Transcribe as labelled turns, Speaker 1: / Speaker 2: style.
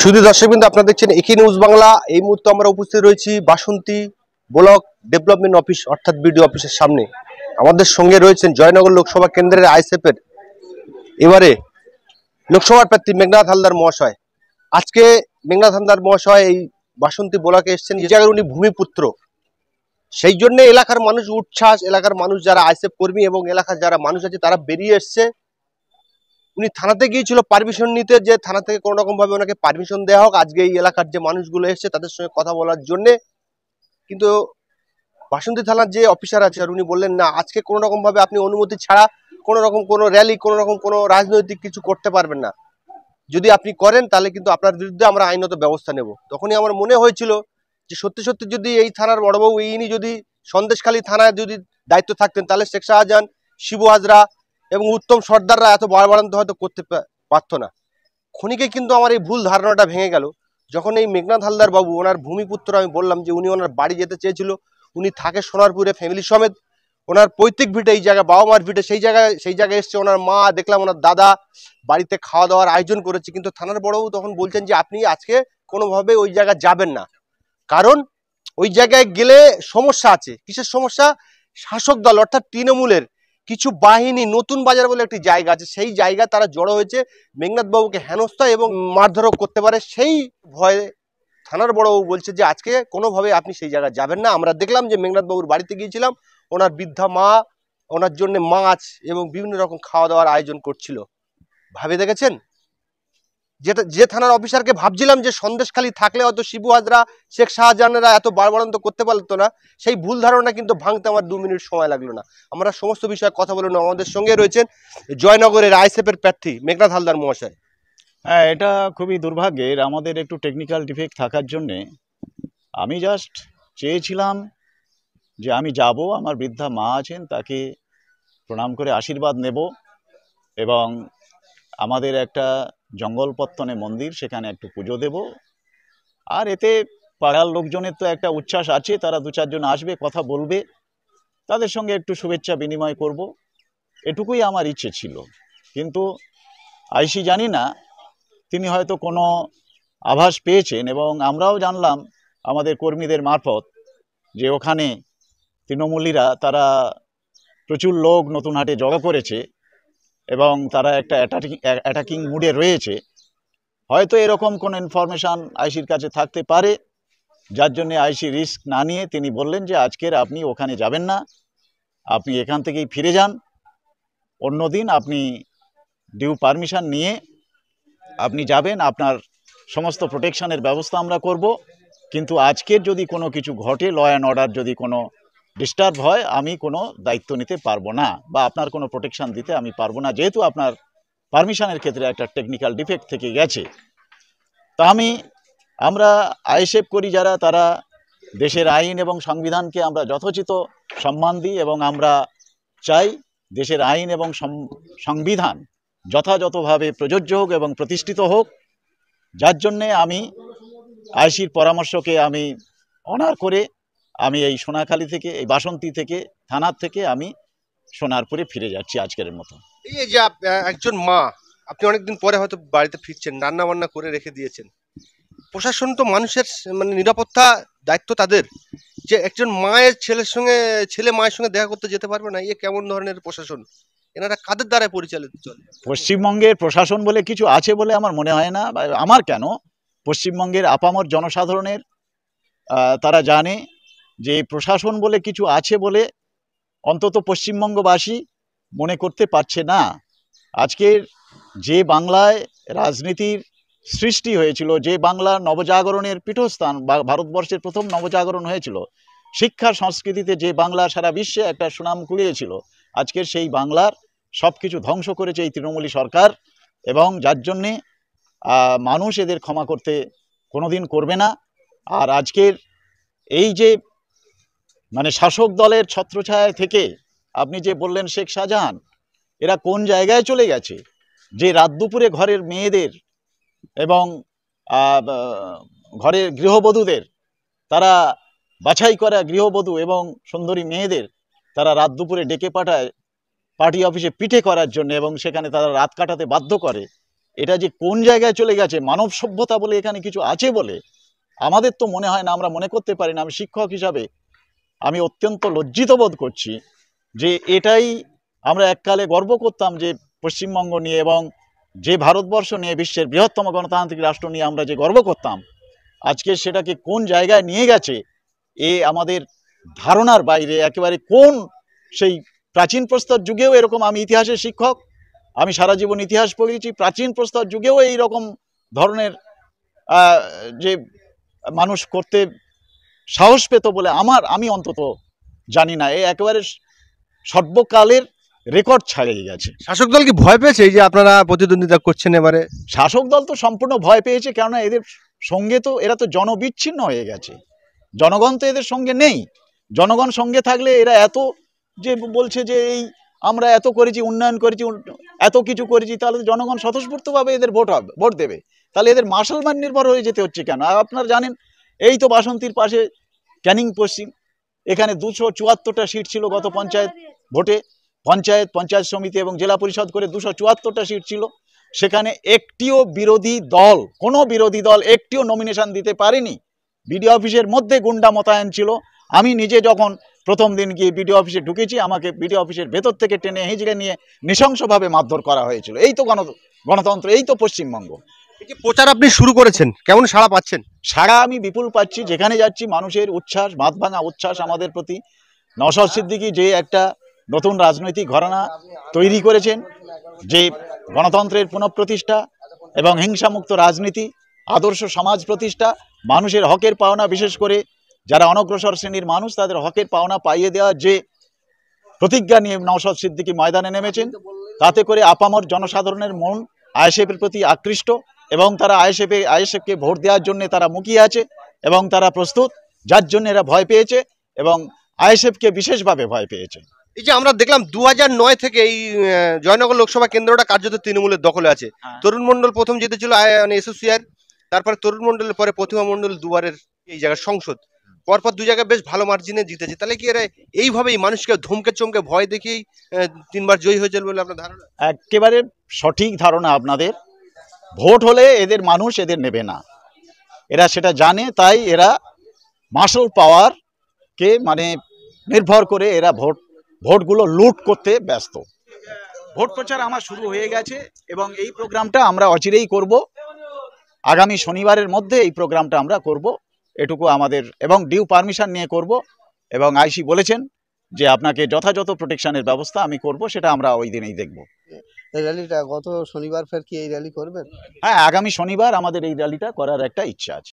Speaker 1: শুধু দর্শক বিন্দু, আপনারা দেখছেন একি নিউজ বাংলা। এই মুহূর্তে আমরা উপস্থিত রয়েছি বাসন্তী ব্লক ডেভেলপমেন্ট অফিস অর্থাৎ বিডিও অফিসের সামনে। আমাদের সঙ্গে রয়েছেন জয়নগর লোকসভা কেন্দ্রের আইএসএফ-এর এবারে লোকসভার প্রার্থী মেঘনাথ হালদার মহাশয়। আজকে মেঘনাথ হালদার মহাশয় এই বাসন্তী ব্লকে এসেছেন, যে জায়গায় উনি ভূমিপুত্র। সেই জন্য এলাকার মানুষ উচ্ছ্বাস, এলাকার মানুষ যারা আইএসএফ কর্মী এবং এলাকার যারা মানুষ আছে তারা বেরিয়ে এসছে। উনি থানাতে গিয়েছিল পারমিশন নিতে, যে থানা থেকে কোনো রকম ভাবে ওনাকে পারমিশন দেওয়া হোক আজকে এই এলাকার যে মানুষগুলো এসছে তাদের সঙ্গে কথা বলার জন্য। কিন্তু বাসন্তী থানার যে অফিসার আছে আর উনি বললেন না, আজকে কোনো রকম ভাবে আপনি অনুমতি ছাড়া কোনো রকম কোনো র্যালি, কোনো রকম কোনো রাজনৈতিক কিছু করতে পারবেন না। যদি আপনি করেন তাহলে কিন্তু আপনার বিরুদ্ধে আমরা আইনত ব্যবস্থা নেব। তখনই আমার মনে হয়েছিল যে সত্যি সত্যি যদি এই থানার বড়বাবু ইনি যদি সন্দেশখালী থানায় যদি দায়িত্ব থাকতেন তাহলে শেখ শাহজাহান, শিবু হাজরা এবং উত্তম সর্দাররা এত বাড়াবাড়ন্ত হয়তো করতে পারতো না। ক্ষণিকে কিন্তু আমার এই ভুল ধারণাটা ভেঙে গেল যখন এই মেঘনাথ হালদার বাবু, ওনার ভূমিপুত্র, আমি বললাম যে উনি ওনার বাড়ি যেতে চেয়েছিল। উনি থাকে সোনারপুরে ফ্যামিলি সমেত, ওনার পৈতৃক ভিটে, এই জায়গায় বাবা মার ভিটে, সেই জায়গায় এসছে। ওনার মা দেখলাম, ওনার দাদা বাড়িতে খাওয়া দাওয়ার আয়োজন করেছে। কিন্তু থানার বড়বাবু তখন বলছেন যে আপনি আজকে কোনোভাবে ওই জায়গায় যাবেন না, কারণ ওই জায়গায় গেলে সমস্যা আছে। কিসের সমস্যা? শাসক দল অর্থাৎ তৃণমূলের কিছু বাহিনী নতুন বাজার বলে একটি জায়গা আছে, সেই জায়গায় তারা জড়ো হয়েছে মেঘনাথ বাবুকে হেনস্থা এবং মারধরও করতে পারে। সেই ভয়ে থানার বড়বাবু বলছে যে আজকে কোনোভাবে আপনি সেই জায়গায় যাবেন না। আমরা দেখলাম যে মেঘনাথ বাবুর বাড়িতে গিয়েছিলাম, ওনার বৃদ্ধা মা ওনার জন্য মাছ এবং বিভিন্ন রকম খাওয়া দাওয়ার আয়োজন করছিল। ভাবে দেখেছেন? যেটা যে থানার অফিসারকে ভাবছিলাম যে সন্দেশখালী থাকলে হয়তো শিবু হাজরা, শেখ শাহজাহানেরা এত বাড়বাড়ন্ত করতে পারতো না, সেই ভুল ধারণা কিন্তু ভাঙতে আমার 2 মিনিট সময় লাগলো না। আমরা সমস্ত বিষয়ে কথা বললাম। আমাদের সঙ্গে রয়েছেন জয়নগরের আইএসএফ-এর প্রার্থী মেঘনাথ হালদার মহাশয়।
Speaker 2: হ্যাঁ, এটা খুবই দুর্ভাগ্যের। আমাদের একটু টেকনিক্যাল ডিফেক্ট থাকার জন্যে আমি জাস্ট চেয়েছিলাম যে আমি যাব, আমার বৃদ্ধা মা আছেন তাকে প্রণাম করে আশীর্বাদ নেব, এবং আমাদের একটা জঙ্গলপত্তনে মন্দির, সেখানে একটু পুজো দেব। আর এতে পাড়ার লোকজনের তো একটা উচ্ছ্বাস আছে, তারা 2-4 জন আসবে, কথা বলবে, তাদের সঙ্গে একটু শুভেচ্ছা বিনিময় করব, এটুকুই আমার ইচ্ছে ছিল। কিন্তু আইসি জানি না, তিনি হয়তো কোনো আভাস পেয়েছেন, এবং আমরাও জানলাম আমাদের কর্মীদের মারফত যে ওখানে তৃণমূলীরা তারা প্রচুর লোক নতুন হাটে জড়ো করেছে এবং তারা একটা অ্যাটাকিং মুডে রয়েছে। হয়তো এরকম কোনো ইনফরমেশান আইসির কাছে থাকতে পারে, যার জন্যে আইসি রিস্ক না নিয়ে তিনি বললেন যে আজকের আপনি ওখানে যাবেন না, আপনি এখান থেকেই ফিরে যান, অন্যদিন আপনি ডিউ পারমিশন নিয়ে আপনি যাবেন, আপনার সমস্ত প্রোটেকশনের ব্যবস্থা আমরা করব। কিন্তু আজকের যদি কোনো কিছু ঘটে, ল অ্যান্ড অর্ডার যদি কোনো ডিস্টার্ব হয়, আমি কোনো দায়িত্ব নিতে পারবো না বা আপনার কোনো প্রোটেকশন দিতে আমি পারবো না, যেহেতু আপনার পারমিশনের ক্ষেত্রে একটা টেকনিক্যাল ডিফেক্ট থেকে গেছে। তা আমরা আইএসএফ করি যারা, তারা দেশের আইন এবং সংবিধানকে আমরা যথোচিত সম্মান দিই, এবং আমরা চাই দেশের আইন এবং সংবিধান যথাযথভাবে প্রযোজ্য হোক এবং প্রতিষ্ঠিত হোক। যার জন্যে আমি আইসির পরামর্শকে আমি অনার করে আমি এই সোনাখালী থেকে, এই বাসন্তী থেকে, থানার থেকে আমি সোনারপুরে ফিরে যাচ্ছি আজকের মতো।
Speaker 1: এই যে একজন মা, আপনি অনেকদিন পরে হয়তো বাড়িতে ফিরছেন, রান্না বান্না করে রেখে দিয়েছেন। প্রশাসন তো মানুষের মানে নিরাপত্তা দায়িত্ব তাদের, যে একজন মায়ের ছেলে মায়ের সঙ্গে দেখা করতে যেতে পারবে না, এ কেমন ধরনের প্রশাসন? এনারা কাদের দ্বারা পরিচালিত চলে?
Speaker 2: পশ্চিমবঙ্গের প্রশাসন বলে কিছু আছে বলে আমার মনে হয় না। আমার কেন, পশ্চিমবঙ্গের আপামর জনসাধারণের তারা জানে যে প্রশাসন বলে কিছু আছে বলে অন্তত পশ্চিমবঙ্গবাসী মনে করতে পারছে না। আজকের যে বাংলায় রাজনীতির সৃষ্টি হয়েছিল, যে বাংলা নবজাগরণের পীঠস্থান, ভারতবর্ষের প্রথম নবজাগরণ হয়েছিল, শিক্ষা সংস্কৃতিতে যে বাংলা সারা বিশ্বে একটা সুনাম কুড়িয়েছিল, আজকের সেই বাংলার সব কিছু ধ্বংস করেছে এই তৃণমূলী সরকার, এবং যার জন্যে মানুষ এদের ক্ষমা করতে কোনোদিন করবে না। আর আজকের এই যে মানে শাসক দলের ছত্রছায়া থেকে আপনি যে বললেন শেখ শাহজাহান, এরা কোন জায়গায় চলে গেছে যে রাত দুপুরে ঘরের মেয়েদের এবং ঘরের গৃহবধূদের, তারা বাছাই করা গৃহবধূ এবং সুন্দরী মেয়েদের তারা রাত দুপুরে ডেকে পাঠায় পার্টি অফিসে পিঠে করার জন্য, এবং সেখানে তারা রাত কাটাতে বাধ্য করে। এটা যে কোন জায়গায় চলে গেছে, মানব সভ্যতা বলে এখানে কিছু আছে বলে আমাদের তো মনে হয় না, আমরা মনে করতে পারি না। আমি শিক্ষক হিসাবে আমি অত্যন্ত লজ্জিত বোধ করছি যে এটাই আমরা এককালে গর্ব করতাম যে পশ্চিমবঙ্গ নিয়ে এবং যে ভারতবর্ষ নিয়ে বিশ্বের বৃহত্তম গণতান্ত্রিক রাষ্ট্র নিয়ে আমরা যে গর্ব করতাম, আজকে সেটাকে কোন জায়গায় নিয়ে গেছে আমাদের ধারণার বাইরে। একেবারে কোন সেই প্রাচীন প্রস্তর যুগেও এরকম, আমি ইতিহাসের শিক্ষক, আমি সারা জীবন ইতিহাস পড়িয়েছি, প্রাচীন প্রস্তর যুগেও এই রকম ধরনের যে মানুষ করতে সাহস পেত বলে আমি অন্তত জানি না। একেবারে সর্বকালের রেকর্ড ছাড়িয়ে গেছে।
Speaker 1: শাসক দল কি ভয় পেয়েছে এই যে আপনারা প্রতিদ্বন্দ্বিতা করছেন এবারে?
Speaker 2: শাসক দল তো সম্পূর্ণ ভয় পেয়েছে, কেননা এদের সঙ্গে তো এরা তো জনবিচ্ছিন্ন হয়ে গেছে, জনগণ তো এদের সঙ্গে নেই। জনগণ সঙ্গে থাকলে এরা এত যে বলছে যে এই আমরা এত করেছি, উন্নয়ন করেছি, এত কিছু করেছি, তাহলে জনগণ স্বতঃস্ফূর্তভাবে এদের ভোট দেবে। তাহলে এদের মার্শালম্যান নির্ভর হয়ে যেতে হচ্ছে কেন? আর আপনারা জানেন এই তো বাসন্তীর পাশে ক্যানিং পশ্চিম, এখানে 274টা সিট ছিল গত পঞ্চায়েত ভোটে, পঞ্চায়েত সমিতি এবং জেলা পরিষদ করে 274টা সিট ছিল। সেখানে একটিও বিরোধী দল, কোনো বিরোধী দল একটিও নমিনেশন দিতে পারেনি। বিডিও অফিসের মধ্যে গুন্ডা মোতায়েন ছিল। আমি নিজে যখন প্রথম দিন গিয়ে বিডিও অফিসে ঢুকেছি, আমাকে বিডিও অফিসের ভেতর থেকে টেনে হিঁচড়ে নিয়ে নৃশংসভাবে মারধর করা হয়েছিল। এই তো গণতন্ত্র, এই তো পশ্চিমবঙ্গ।
Speaker 1: প্রচার আপনি শুরু করেছেন, কেমন সাড়া পাচ্ছেন?
Speaker 2: সাড়া আমি বিপুল পাচ্ছি, যেখানে যাচ্ছি মানুষের উচ্ছ্বাস, বাঁধ ভাঙা উচ্ছ্বাস আমাদের প্রতি। নওশাদ সিদ্দিকী যে একটা নতুন রাজনৈতিক ঘরানা তৈরি করেছেন, যে গণতন্ত্রের পুনঃপ্রতিষ্ঠা এবং হিংসামুক্ত রাজনীতি, আদর্শ সমাজ প্রতিষ্ঠা, মানুষের হকের পাওনা, বিশেষ করে যারা অনগ্রসর শ্রেণীর মানুষ তাদের হকের পাওনা পাইয়ে দেওয়ার যে প্রতিজ্ঞা নিয়ে নওশাদ সিদ্দিকী ময়দানে নেমেছেন, তাতে করে আপামর জনসাধারণের মন আইএসএফের প্রতি আকৃষ্ট এবং তারা আইএসএফকে ভোট দেওয়ার জন্য তারা মুখিয়ে আছে এবং তারা প্রস্তুত, যার জন্য এরা ভয় পেয়েছে এবং আইএসএফকে বিশেষভাবে ভয় পেয়েছে।
Speaker 1: এই যে আমরা দেখলাম 2009 থেকে এই জয়নগর লোকসভা কেন্দ্রটা কার্যত তৃণমূলের দখলে আছে। তরুণ মণ্ডল প্রথম জিতেছিল এসোসিয়ার, তারপরে তরুণ মণ্ডলের পরে প্রতিমা মণ্ডল দুবারের এই জায়গার সংসদ, পরপর দু জায়গায় বেশ ভালো মার্জিনে জিতেছে। তাহলে কি এরা এইভাবেই মানুষকে ধমকে চমকে ভয় দেখিয়েই 3বার জয়ী হয়েছে বলে আপনার ধারণা?
Speaker 2: একেবারে সঠিক ধারণা আপনাদের। ভোট হলে এদের মানুষ এদের নেবে না, এরা সেটা জানে, তাই এরা মার্শাল পাওয়ারকে মানে নির্ভর করে এরা ভোটগুলো লুট করতে ব্যস্ত। ভোট প্রচার আমার শুরু হয়ে গেছে এবং এই প্রোগ্রামটা আমরা অচিরেই করব। আগামী শনিবারের মধ্যে এই প্রোগ্রামটা আমরা করব, এটুকু আমাদের, এবং ডিউ পারমিশন নিয়ে করব। এবং আইসি বলেছেন যে আপনাকে যথাযথ প্রোটেকশনের ব্যবস্থা আমি করব, সেটা আমরা ওই দিনেই দেখব।
Speaker 3: এই র্যালিটা গত শনিবার ফের কি এই র্যালি করবেন?
Speaker 2: হ্যাঁ, আগামী শনিবার আমাদের এই র্যালিটা করার একটা ইচ্ছা আছে।